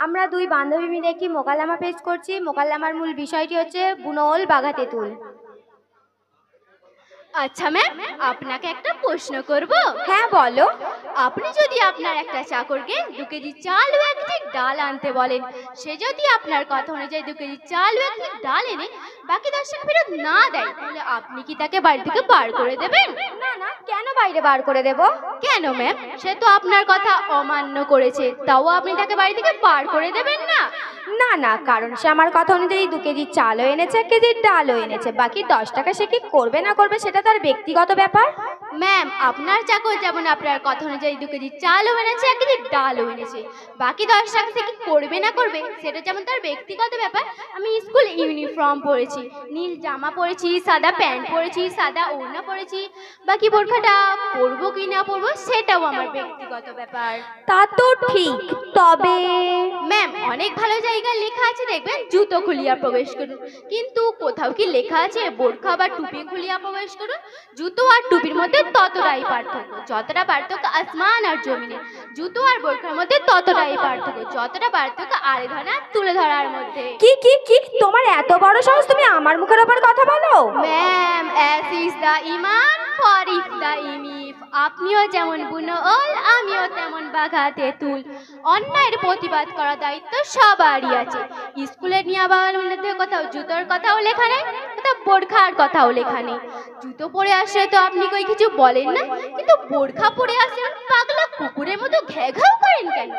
আমরা দুই বান্ধবী মিলে একটি মোকাল্লামা পেশ করছি। মোকাল্লামার মূল বিষয়টি হচ্ছে বুনোল বাঘা তেঁতুল। আচ্ছা ম্যাম, আপনাকে একটা প্রশ্ন করব। হ্যাঁ বলো। আপনি যদি আপনার একটা চাকরকে 2 কেজি চাল ও 1 কেজি ডাল আনতে বলেন, সে যদি আপনার কথা অনুযায়ী 2 কেজি চাল ও 1 কেজি ডাল এনে বাকি 10 টাকা ফেরত না দেয়, তাহলে আপনি কি তাকে বাড়ি থেকে বার করে দেবেন? না না, কেন বাইরে বার করে দেব? কেন ম্যাম? সে তো আপনার কথা অমান্য করেছে, তাও আপনি তাকে বাড়ি থেকে বার করে দেবেন না? না না, কারণ সে আমার কথা অনুযায়ী 2 কেজি চালও এনেছে, 1 কেজি ডালও এনেছে। বাকি 10 টাকা সে কি করবে না করবে সেটা তার ব্যক্তিগত ব্যাপার। ম্যাম, আপনার চাকর যেমন আপনার কথা অনুযায়ী 2 কেজি চালও এনেছে, 1 কেজি ডালও এনেছে, বাকি 10 টাকা সে কি করবে না করবে সেটা যেমন তার ব্যক্তিগত ব্যাপার। আমি স্কুল ইউনিফর্ম পরেছি, নীল জামা পরেছি, সাদা প্যান্ট পরেছি, সাদা ওড়না পরেছি, বাকি বোরখাটা পরবো কি না পরবো সেটাও আমার ব্যক্তিগত ব্যাপার। তা তো ঠিক, তবে ম্যাম, অনেক ভালো জায়গায় লেখা আছে দেখবেন জুতো খুলিয়া প্রবেশ করুন, কিন্তু কোথাও কি লেখা আছে বোরখা বা টুপি খুলিয়া প্রবেশ করুন? জুতো আর টুপির মধ্যে ততটাই পার্থক্য যতটা পার্থক্য আসমান আর জমিনে। জুতো আর বোরখার মধ্যে ততটাই পার্থক্য যতটা পার্থক্য আড়ে ধরা তুলে ধরার মধ্যে। কি কি কি তোমার এত বড় সাহস, তুমি আমার মুখের ওপর কথা বলো? ম্যাম, অ্যাস ইজ দ্য ইমান ফর ইফ দ্য ইমিফ। আপনিও যেমন বুনোল, আমিও তেমন বাঘা তেঁতুল। অন্যায়ের প্রতিবাদ করার দায়িত্ব সবারই আছে। স্কুলের নিয়মের মধ্যে কোথাও জুতোর কথাও লেখা নেই, কোথাও বোরখার কথাও লেখা নেই। জুতো পরে আসলে তো আপনি কই কিছু বলেন না, কিন্তু বোরখা পরে আসলে পাগলা কুকুরের মতো ঘ্যাঘাও করেন কেন?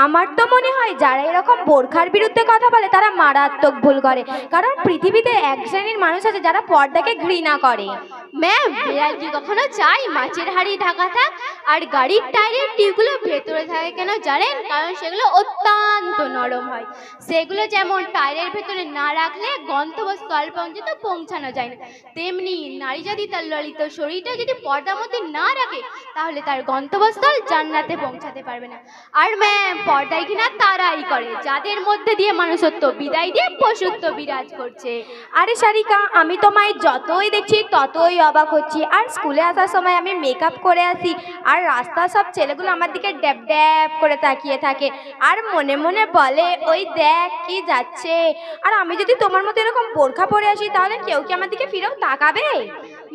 আমার তো মনে হয় যারা এরকম বোরখার বিরুদ্ধে কথা বলে তারা মারাত্মক ভুল করে, কারণ পৃথিবীতে এক শ্রেণীর মানুষ আছে যারা পর্দাকে ঘৃণা করে। ম্যাম, বিড়াল কি কখনো চাই মাছের হাড়ি ঢাকা থাক আর গাড়ির টায়ারের টিউবগুলো ভেতরে থাকে কেন জানেন? কারণ সেগুলো অত্যন্ত নরম হয়। সেগুলো যেমন টায়ারের ভেতরে না রাখলে গন্তব্যস্থল পর্যন্ত পৌঁছানো যায় না, তেমনি নারী যদি তার ললিত শরীরটা যদি পর্দার মধ্যে না রাখে তাহলে তার গন্তব্যস্থল জান্নাতে পৌঁছাতে পারবে না। আর ম্যাম, পর্দায় কিনা তারাই করে যাদের মধ্যে দিয়ে মানুষত্ব বিদায় দিয়ে পশুত্ব বিরাজ করছে। আরে সারিকা, আমি তোমায় যতই দেখছি ততই অবাক হচ্ছি। আর স্কুলে আসার সময় আমি মেকআপ করে আসি, আর রাস্তার সব ছেলেগুলো আমার দিকে ড্যাব ড্যাব করে তাকিয়ে থাকে আর মনে মনে বলে ওই দেখ কি যাচ্ছে। আর আমি যদি তোমার মতো এরকম বোরখা পরে আসি তাহলে কেউ কি আমার দিকে ফিরেও তাকাবে?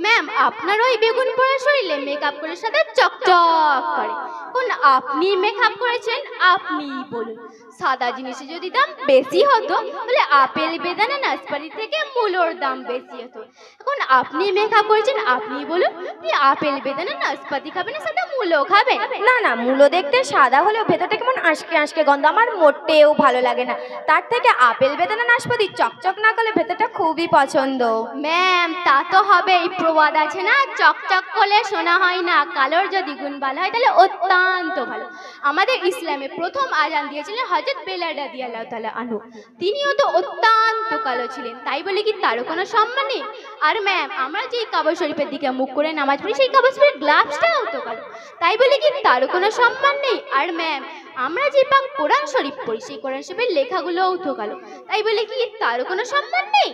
ম্যাম, আপনার ওই বেগুন পোড়া শরীরে মেকআপ করে সাথে চকচক করে। কোন আপনি মেকআপ করেছেন? আপনিই বলুন। সাদা জিনিসে যদি দাম বেশি হতো তাহলে আপেল বেদানা নাশপাতি থেকে মূলোর দাম বেশি হতো। এখন আপনি মেকআপ করেছেন, আপনিই বলুন আপনি আপেল বেদানা নাশপাতি খাবেন না সাথে মূলো খাবেন? না না, মূলো দেখতে সাদা হলেও ভেতরটা কেমন আঁশকে আঁশকে গন্ধ, আমার মোটেও ভালো লাগে না। তার থেকে আপেল বেদানা নাশপাতি চকচক না করলে ভেতরটা খুবই পছন্দ। ম্যাম, তা তো হবেই। প্রবাদ আছে না, চকচক করলে সোনা হয় না, কালোর যদি গুণ ভালো হয় তাহলে অত্যন্ত ভালো। আমাদের ইসলামে প্রথম আজান দিয়েছিলেন হযরত বেলাল রাদিয়াল্লাহু তাআলা আনহু। তিনিও তো অত্যন্ত কালো ছিলেন, তাই বলে কি তারও কোনো সম্মান নেই? আর ম্যাম, আমরা যে কাবা শরীফের দিকে মুখ করে নামাজ পড়ি সেই কাবা শরীফের গ্লাভসটাও তো কালো, তাই বলে কি তারও কোনো সম্মান নেই? আর ম্যাম, আমরা যে পাক কোরআন শরীফ পড়ি সেই কোরআন শরীফের লেখাগুলোও তো কালো, তাই বলে কি তারও কোনো সম্মান নেই?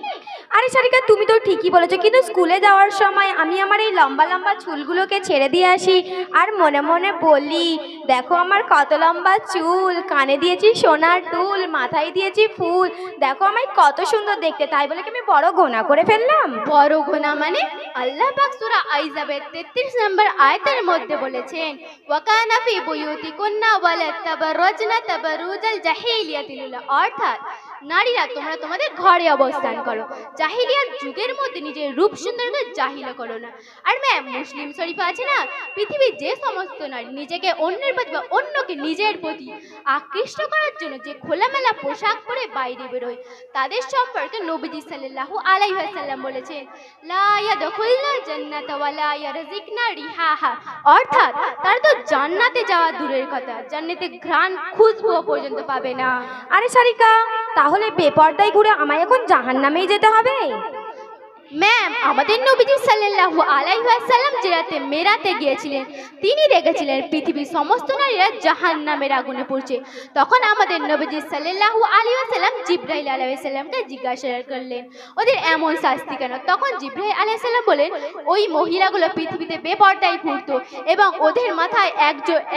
আরে সারিকা, তুমি তো ঠিকই বলেছো, কিন্তু স্কুলে যাওয়ার সময় আমি আমার এই লম্বা লম্বা চুলগুলোকে ছেড়ে দিয়ে আসি আর মনে মনে বলি দেখো আমার কত লম্বা চুল, কানে দিয়েছি সোনার দুল, মাথায় দিয়েছি ফুল, দেখো আমায় কত সুন্দর দেখতে। তাই বলে কি আমি বড় গোনা করে ফেললাম? বড় গোনা মানে? আল্লাহ পাক সূরা আইজাবের 33 নম্বর আয়াতের মধ্যে বলেছেন, ওয়াকানা ফি বুয়ুতিকুন্না ওয়ালা তাবাররাজনা তাবারুজাল জাহিলিয়াতিল উলা, অর্থাৎ নারীরা তোমরা তোমাদের ঘরে অবস্থান করো, জাহিলিয়াত যুগের মধ্যে নিজের রূপ সুন্দরকে জাহিলা করো না। আর ম্যাম, মুসলিম শরীফে আছে না, পৃথিবীর যে সমস্ত নারী নিজেকে অন্যের প্রতি বা অন্যকে নিজের প্রতি আকৃষ্ট করার জন্য যে খোলামেলা পোশাক পরে বাইরে বেরোয় তাদের সম্পর্কে নবীজি সাল্লাল্লাহু আলাইহি ওয়াসাল্লাম বলেছেন, লা ইয়াদখুলনা জান্নাতা ওয়া লা ইয়ারজিকনা রিহাহা, অর্থাৎ তারা তো জান্নাতে যাওয়া দূরের কথা, জান্নাতে ঘ্রাণ খুশবু পর্যন্ত পাবে না। আরে সারিকা, তাহলে বেপর্দায় ঘুরে আমায় এখন জাহান্নামেই যেতে হবে? ম্যাম, আমাদের নবীজি সাল্লাল্লাহু আলাইহি ওয়াসাল্লাম যে রাতে মেরাতে গিয়েছিলেন, তিনি দেখেছিলেন পৃথিবীর সমস্ত নারীরা জাহান্নামের আগুনে পড়ছে। তখন আমাদের নবীজি সাল্লাল্লাহু আলাইহি ওয়াসাল্লাম জিবরাইল আলাইহিস সালামকে জিজ্ঞাসা করলেন, ওদের এমন শাস্তি কেন? তখন জিবরাইল আলাইহিস সালাম বলেন, ওই মহিলাগুলো পৃথিবীতে বেপরদায় ঘুরতো এবং ওদের মাথায়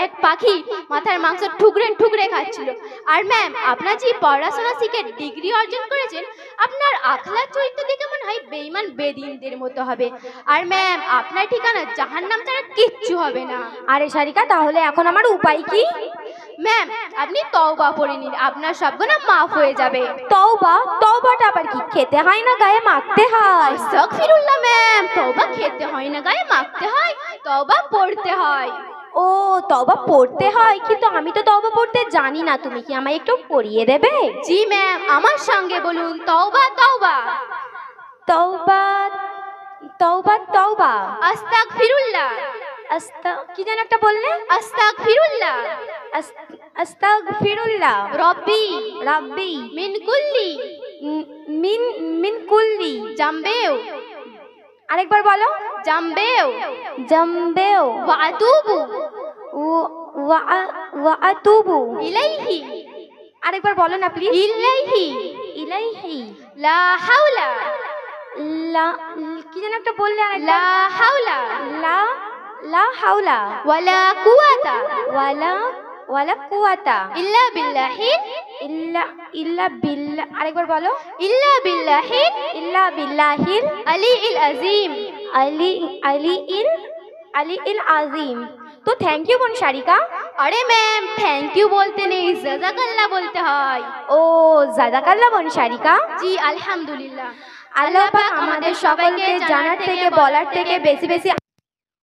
এক পাখি মাথার মাংস ঠুকরে ঠুকরে খাচ্ছিল। আর ম্যাম, আপনার যে পড়াশোনা শিখে ডিগ্রি অর্জন করেছেন, আপনার আখলাক চরিত্র দেখে মনে হয় বেঈমান বেদিনদের মতো হবে। আর ম্যাম, আপনার ঠিকানা জাহান্নাম ছাড়া কিচ্ছু হবে না। আরে সারিকা, তাহলে এখন আমার উপায় কি? ম্যাম, আপনি তওবা পড়ে নিন, আপনার সব গুনাহ মাফ হয়ে যাবে। তওবা? তওবাটা আবার কি? খেতে হয় না গায়ে মাখতে হয়? আস্তাগফিরুল্লাহ ম্যাম, তওবা খেতে হয় না গায়ে মাখতে হয়, তওবা পড়তে হয়। ও, তওবা পড়তে হয়, কিন্তু আমি তো তওবা পড়তে জানি না। তুমি কি আমায় একটু পড়িয়ে দেবে? জি ম্যাম, আমার সঙ্গে বলুন, তওবা তওবা। তওবা তওবা তওবা। আস্তাগফিরুল্লাহ। কি যেন একটা বললে? আস্তাগফিরুল্লাহ। আস্তাগফিরুল্লাহ। রব্বি রাব্বি মিন কুল্লি মিন মিন কুল্লি জামবেও। আরেকবার বলো। জামবেও জামবেও ওয়া আতুবু ওয়া আতুবু ইলাইহি। আরেকবার বলো না প্লিজ। ইলাইহি ইলাইহি। লা হাওলা। লা কি যেন একটা বললে? লা হাওলা লা লা হাওলা ওয়ালা কুওয়াতা ওয়ালা কুওয়াতা ইল্লা বিল্লাহি ইল্লা বিল্লাহ। আরেকবার বলো। ইল্লা বিল্লাহি ইল্লা বিল্লাহিল আলিল আযীম। আলিল আযীম। তো থ্যাংক ইউ বোন সারিকা। আরে ম্যাম, থ্যাংক ইউ বলতে নেই, জাযাকাল্লাহ বলতে হয়। ও, জাযাকাল্লাহ বোন সারিকা। জি, আলহামদুলিল্লাহ। আল্লাহ পাক আমাদের সকলকে জানার থেকে বলার থেকে বেশি বেশি